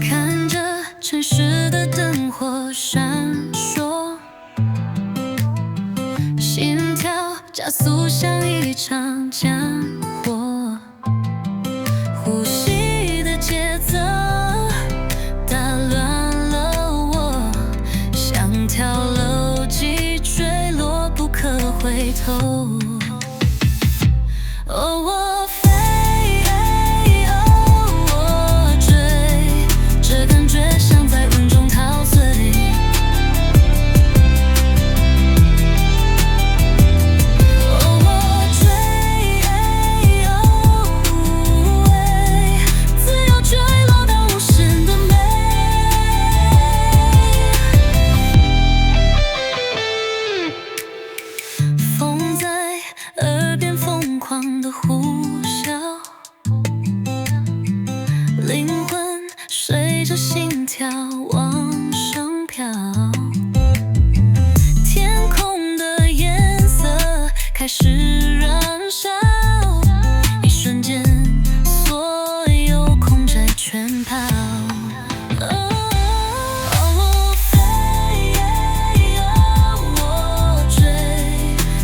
看着城市的灯火闪烁，心跳加速像一场战火，呼吸的节奏打乱了我，像跳楼机坠落不可回头。哦，我飞，哦，我追，这感觉像在云中陶醉。哦，我追，哦，自由坠落到无限的美。风在耳边疯狂的呼啸，灵魂随着心跳往上飘，天空的颜色开始燃烧，一瞬间所有空宅全跑。我飞，我追，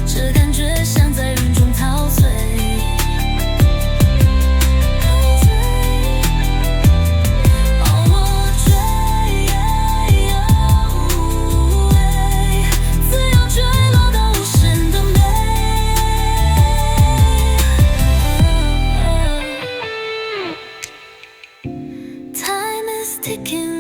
这感觉像在云中陶醉。我追，自由坠落到无限的美。Time is ticking